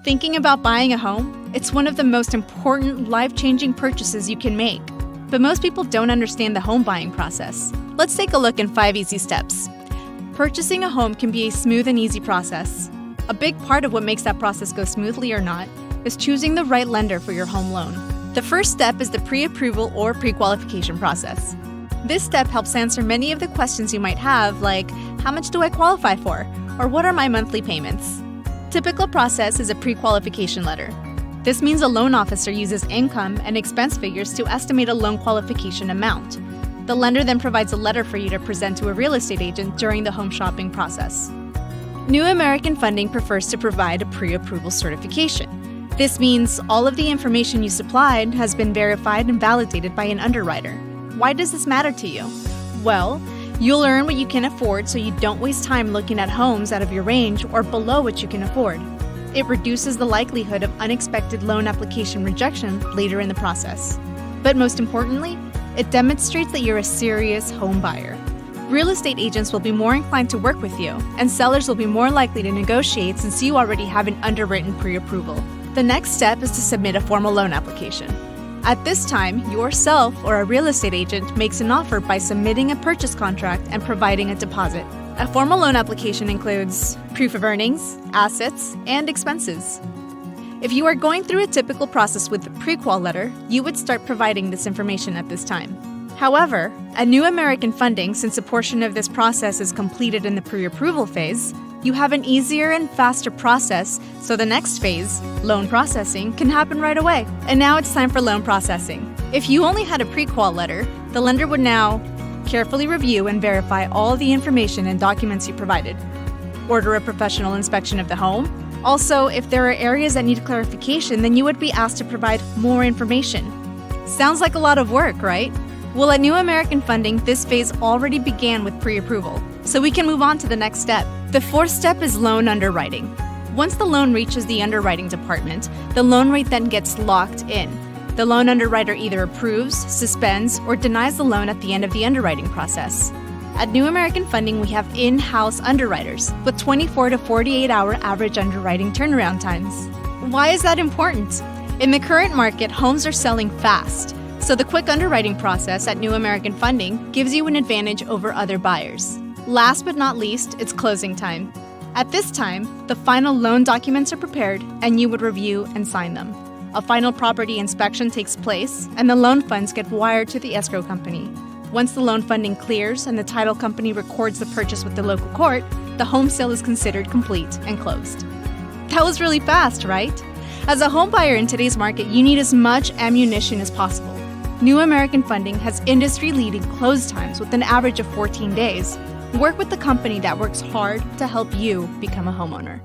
Thinking about buying a home? It's one of the most important, life-changing purchases you can make. But most people don't understand the home buying process. Let's take a look in 5 easy steps. Purchasing a home can be a smooth and easy process. A big part of what makes that process go smoothly or not is choosing the right lender for your home loan. The first step is the pre-approval or pre-qualification process. This step helps answer many of the questions you might have, like, how much do I qualify for? Or what are my monthly payments? Typical process is a pre-qualification letter. This means a loan officer uses income and expense figures to estimate a loan qualification amount. The lender then provides a letter for you to present to a real estate agent during the home shopping process. New American Funding prefers to provide a pre-approval certification. This means all of the information you supplied has been verified and validated by an underwriter. Why does this matter to you? Well, you'll earn what you can afford so you don't waste time looking at homes out of your range or below what you can afford. It reduces the likelihood of unexpected loan application rejection later in the process. But most importantly, it demonstrates that you're a serious home buyer. Real estate agents will be more inclined to work with you, and sellers will be more likely to negotiate since you already have an underwritten pre-approval. The next step is to submit a formal loan application. At this time, yourself or a real estate agent makes an offer by submitting a purchase contract and providing a deposit. A formal loan application includes proof of earnings, assets, and expenses. If you are going through a typical process with the pre-qual letter, you would start providing this information at this time. However, at New American Funding, since a portion of this process is completed in the pre-approval phase, you have an easier and faster process, so the next phase, loan processing, can happen right away. And now it's time for loan processing. If you only had a pre-qual letter, the lender would now carefully review and verify all the information and documents you provided, order a professional inspection of the home. Also, if there are areas that need clarification, then you would be asked to provide more information. Sounds like a lot of work, right? Well, at New American Funding, this phase already began with pre-approval, so we can move on to the next step. The fourth step is loan underwriting. Once the loan reaches the underwriting department, the loan rate then gets locked in. The loan underwriter either approves, suspends, or denies the loan at the end of the underwriting process. At New American Funding, we have in-house underwriters with 24 to 48-hour average underwriting turnaround times. Why is that important? In the current market, homes are selling fast, so the quick underwriting process at New American Funding gives you an advantage over other buyers. Last but not least, it's closing time. At this time, the final loan documents are prepared and you would review and sign them. A final property inspection takes place and the loan funds get wired to the escrow company. Once the loan funding clears and the title company records the purchase with the local court, the home sale is considered complete and closed. That was really fast, right? As a home buyer in today's market, you need as much ammunition as possible. New American Funding has industry-leading close times with an average of 14 days. Work with the company that works hard to help you become a homeowner.